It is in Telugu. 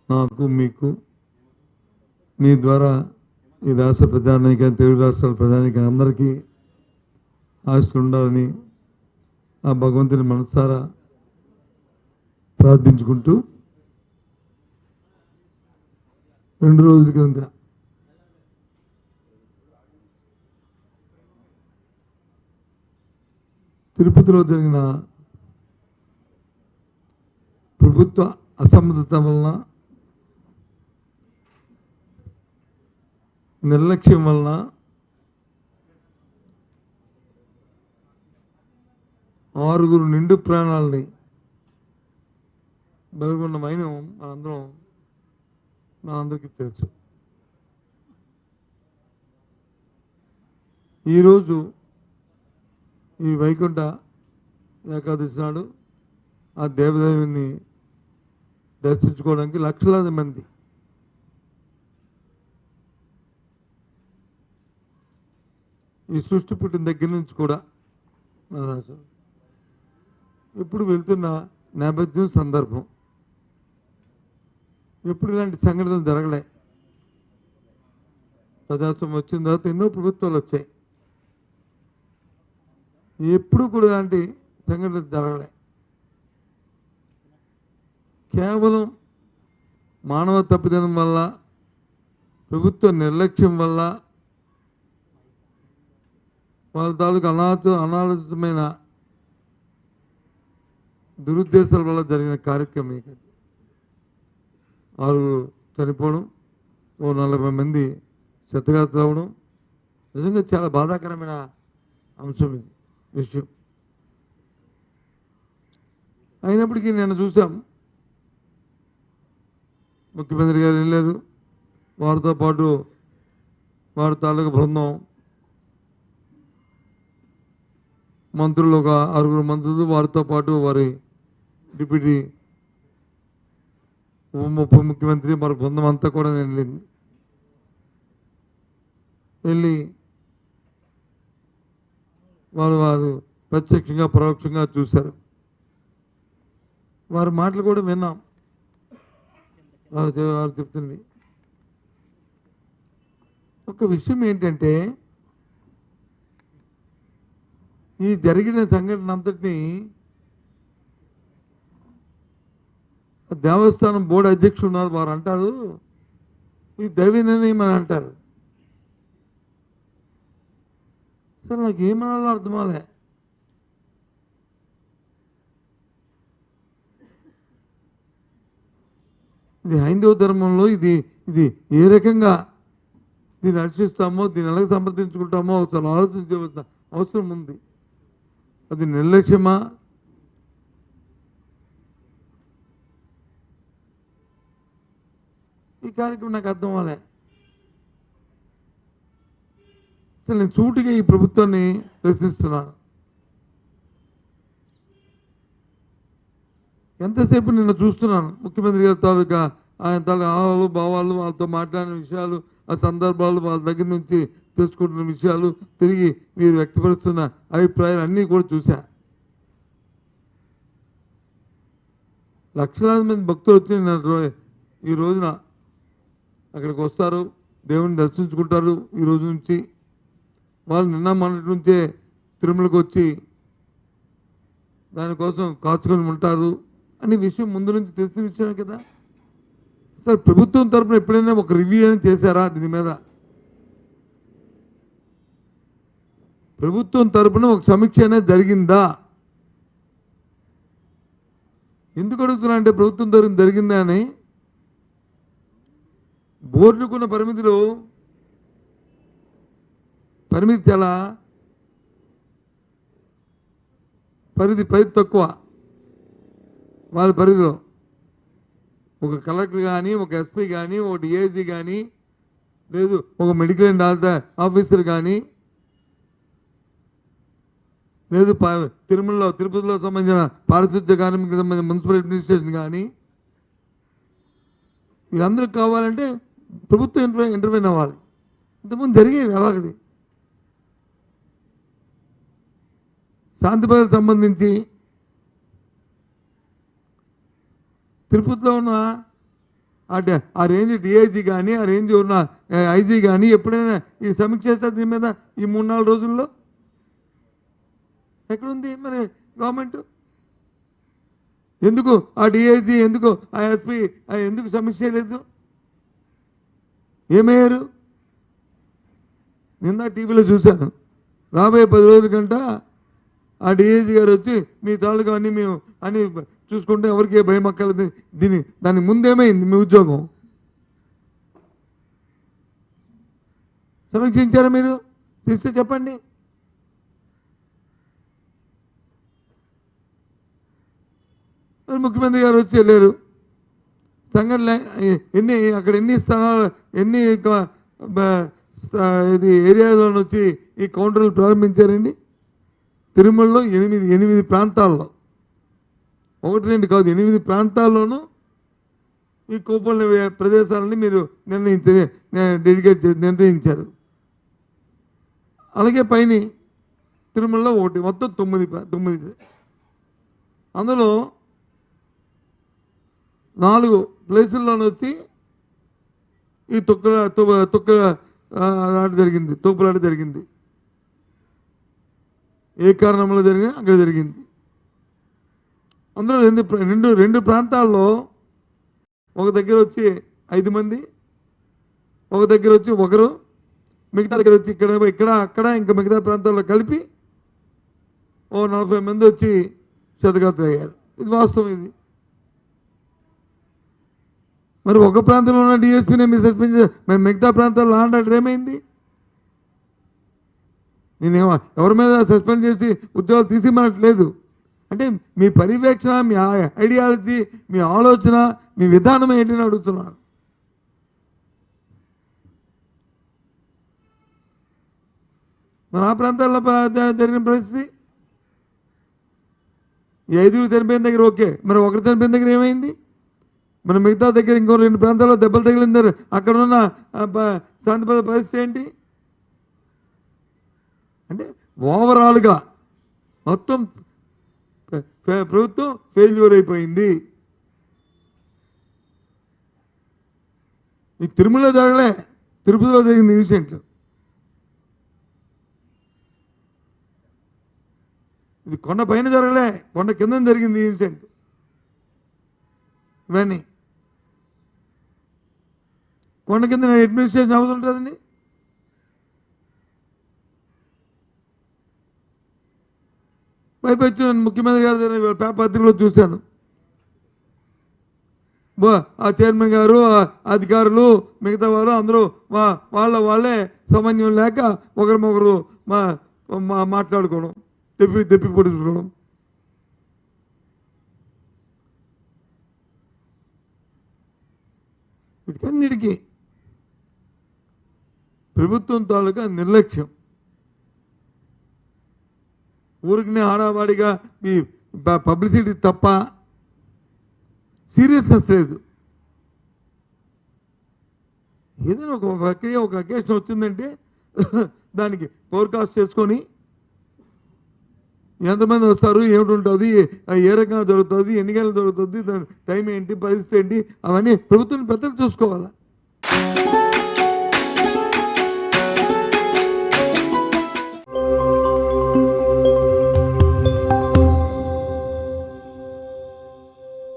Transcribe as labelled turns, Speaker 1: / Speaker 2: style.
Speaker 1: నాకు మీకు మీ ద్వారా ఈ రాష్ట్ర ప్రజానికి తెలుగు రాష్ట్రాల ప్రజానికి అందరికీ ఆశలు ఉండాలని ఆ భగవంతుని మనసారా ప్రార్థించుకుంటూ 2 రోజుల కింద తిరుపతిలో జరిగిన ప్రభుత్వ అసమర్థత వలన, నిర్లక్ష్యం వలన 6 నిండు ప్రాణాలని బలిగొన్న మైనం మనందరికీ తెలుసు. ఈరోజు ఈ వైకుంఠ ఏకాదశి నాడు ఆ దేవదేవుని దర్శించుకోవడానికి లక్షలాది మంది ఈ సృష్టి పుట్టిన దగ్గర నుంచి కూడా ఇప్పుడు వెళ్తున్న నేపథ్యం, సందర్భం. ఎప్పుడు ఇలాంటి సంఘటనలు జరగలే. ప్రజాస్వామ్యం వచ్చిన తర్వాత ఎన్నో ప్రభుత్వాలు వచ్చాయి, ఎప్పుడు కూడా ఇలాంటి సంఘటనలు జరగలే. కేవలం మానవ తప్పిదనం వల్ల, ప్రభుత్వ నిర్లక్ష్యం వల్ల, వాళ్ళ తాలూకు అనాలోచితమైన దురుద్దేశాల వల్ల జరిగిన కార్యక్రమం. 6 చనిపోవడం, 40 మంది క్షతగాత్రులు అవ్వడం నిజంగా చాలా బాధాకరమైన అంశం ఇది, విషయం. అయినప్పటికీ నేను చూసాం, ముఖ్యమంత్రి గారు వెళ్ళారు, వారితో పాటు వారి తాలూకు బృందం, మంత్రులు, ఒక 6 మంత్రులు, వారితో పాటు వారి డిప్యూటీ ఉప ముఖ్యమంత్రి, మరి బృందం అంతా కూడా వెళ్ళి వారు ప్రత్యక్షంగా పరోక్షంగా చూశారు. వారి మాటలు కూడా విన్నాం. వారు చెప్తున్నవి ఒక విషయం ఏంటంటే, ఈ జరిగిన సంఘటన అంతటినీ దేవస్థానం బోర్డు అధ్యక్షులు ఉన్నారు, వారు అంటారు ఈ దైవ నిర్ణయం అని అంటారు. అసలు నాకు ఏమనాలో అర్థమాలే. ఇది హైందవ ధర్మంలో ఇది ఏ రకంగా దీన్ని హర్షిస్తామో, దీన్ని ఎలాగ సమర్థించుకుంటామో అసలు ఆలోచించవలసిన అవసరం ఉంది. అది నిర్లక్ష్యమా, ఈ కార్యక్రమం నాకు అర్థం అవ్వలే. అసలు నేను సూటిగా ఈ ప్రభుత్వాన్ని ప్రశ్నిస్తున్నాను. ఎంతసేపు నిన్న చూస్తున్నాను ముఖ్యమంత్రి గారి తాలూకా ఆయన తాలూకా భావాలు, వాళ్ళతో మాట్లాడిన విషయాలు, ఆ సందర్భాలు, వాళ్ళ దగ్గర నుంచి తెలుసుకుంటున్న విషయాలు, తిరిగి మీరు వ్యక్తపరుస్తున్న అభిప్రాయాలు అన్నీ కూడా చూశా. లక్షలాది మంది భక్తులు వచ్చి ఈ రోజున అక్కడికి వస్తారు, దేవుని దర్శించుకుంటారు. ఈ రోజు నుంచి వాళ్ళు నిన్న మొన్నటి నుంచే తిరుమలకు వచ్చి దానికోసం కాచుకొని ఉంటారు అనే విషయం ముందు నుంచి తెలిసిన విషయమే కదా. అసలు ప్రభుత్వం తరఫున ఎప్పుడైనా ఒక రివ్యూ అని చేశారా దీని మీద? ప్రభుత్వం తరఫున ఒక సమీక్ష అనేది జరిగిందా? ఎందుకు అడుగుతున్నా అంటే, ప్రభుత్వం తరఫున జరిగిందా అని. బోర్డుకున్న పరిమితి చాలా పరిధి తక్కువ. వాళ్ళ పరిధిలో ఒక కలెక్టర్ కానీ, ఒక ఎస్పీ కానీ, ఒక డిఐజీ కానీ, లేదు ఒక మెడికల్ అండ్ హెల్త్ ఆఫీసర్ కానీ, లేదు తిరుపతిలో సంబంధించిన పారిశుద్ధ్య కార్మికులకు సంబంధించిన మున్సిపల్ అడ్మినిస్ట్రేషన్ కానీ, వీళ్ళందరూ కావాలంటే ప్రభుత్వం ఇంటర్వ్యూన్ అవ్వాలి. ఇంతకుముందు జరిగేవి అలాగది. శాంతి భద్రతకు సంబంధించి తిరుపతిలో ఉన్న ఆ రేంజ్ డిఐజీ కానీ ఆ రేంజ్ ఉన్న ఐజీ కానీ ఎప్పుడైనా ఈ సమీక్ష చేస్తారు దీని మీద ఈ 3-4 రోజుల్లో? ఎక్కడుంది మరి గవర్నమెంట్? ఎందుకు ఆ డిఐజీ, ఎందుకు ఆ ఎస్పీ ఎందుకు సమీక్ష చేయలేదు? ఏమయ్యారు? నిన్న టీవీలో చూశాను. రాబోయే 10 రోజుల కంట ఆ డిఐజీ గారు వచ్చి మీ తాలూకా అన్నీ మేము అని చూసుకుంటే ఎవరికి భయం అక్కర్లేదు. దానికి ముందేమైంది మీ ఉద్యోగం? సమీక్షించారా మీరు? చూస్తే చెప్పండి. ముఖ్యమంత్రి గారు వచ్చి వెళ్ళారు. సంఘటన అక్కడ ఎన్ని స్థానాలు ఎన్ని ఇది ఏరియాలో వచ్చి ఈ కౌంటర్లు ప్రారంభించారండి? తిరుమలలో 8 ప్రాంతాల్లో, 1-2 కాదు 8 ప్రాంతాల్లోనూ ఈ కూపన్ల ప్రదేశాలని మీరు నిర్ణయించారు. అలాగే పైన తిరుమలలో 1, మొత్తం 9. అందులో 4 ప్లేసుల్లోనూ వచ్చి ఈ తొక్కులాట జరిగింది. ఏ కారణంలో జరిగినా అక్కడ జరిగింది. అందులో 2 ప్రాంతాల్లో ఒక దగ్గర వచ్చి 5 మంది, ఒక దగ్గర వచ్చి 1, మిగతా దగ్గర వచ్చి ఇక్కడ అక్కడ ఇంకా మిగతా ప్రాంతాల్లో కలిపి 40 మంది వచ్చి క్షతగాత్రులు అయ్యారు. ఇది వాస్తవం. ఇది మరి ఒక ప్రాంతంలో ఉన్న డిఎస్పీనే మీరు సస్పెండ్ మేము మిగతా ప్రాంతాల్లో లా అండ్ ఆర్డర్ ఏమైంది? నేనేమో ఎవరి మీద సస్పెండ్ చేసి ఉద్యోగాలు తీసిమనట్లేదు. అంటే మీ పర్యవేక్షణ, మీ ఐడియాలజీ, మీ ఆలోచన, మీ విధానం ఏంటని అడుగుతున్నాను. మరి ఆ ప్రాంతాల్లో జరిగిన పరిస్థితి ఈ 5 చనిపోయిన దగ్గర ఓకే, మరి 1 చనిపోయిన దగ్గర ఏమైంది? మన మిగతా దగ్గర ఇంకో 2 ప్రాంతాల్లో దెబ్బలు తగిలిందారు. అక్కడ ఉన్న శాంతి పరిస్థితి ఏంటి? అంటే ఓవరాల్గా మొత్తం ప్రభుత్వం ఫెయిల్యూర్ అయిపోయింది. ఈ తిరుమలలో జరగలే, తిరుపతిలో జరిగింది ఇన్సిడెంట్లు. ఇది కొండ పైన జరగలే, కొండ కింద జరిగింది ఇన్సిడెంట్. ఇవన్నీ కొండ కింద అడ్మినిస్ట్రేషన్ అవుతుంటుందండి. పైపచ్చి నేను ముఖ్యమంత్రి గారు పత్రికలో చూశాను. ఆ చైర్మన్ గారు, అధికారులు, మిగతా వారు అందరూ వాళ్ళే సమన్వయం లేక ఒకరికొకరు మాట్లాడుకోవడం, తెప్పి పొడుచుకోవడం. వీటికన్నిటికీ ప్రభుత్వం తాలూకా నిర్లక్ష్యం. ఊరికినే ఆడవాడిగా మీ పబ్లిసిటీ తప్ప సీరియస్నెస్ లేదు. ఏదైనా ఒక ప్రక్రియ, ఒక అకేషన్ వచ్చిందంటే దానికి ఫోర్కాస్ట్ చేసుకొని ఎంతమంది వస్తారు, ఏమిటి ఉంటుంది, ఏ రకంగా జరుగుతుంది, ఎన్ని గంటలు జరుగుతుంది, దాని టైం ఏంటి, పరిస్థితి ఏంటి, అవన్నీ ప్రభుత్వం పెద్దలు చూసుకోవాలా.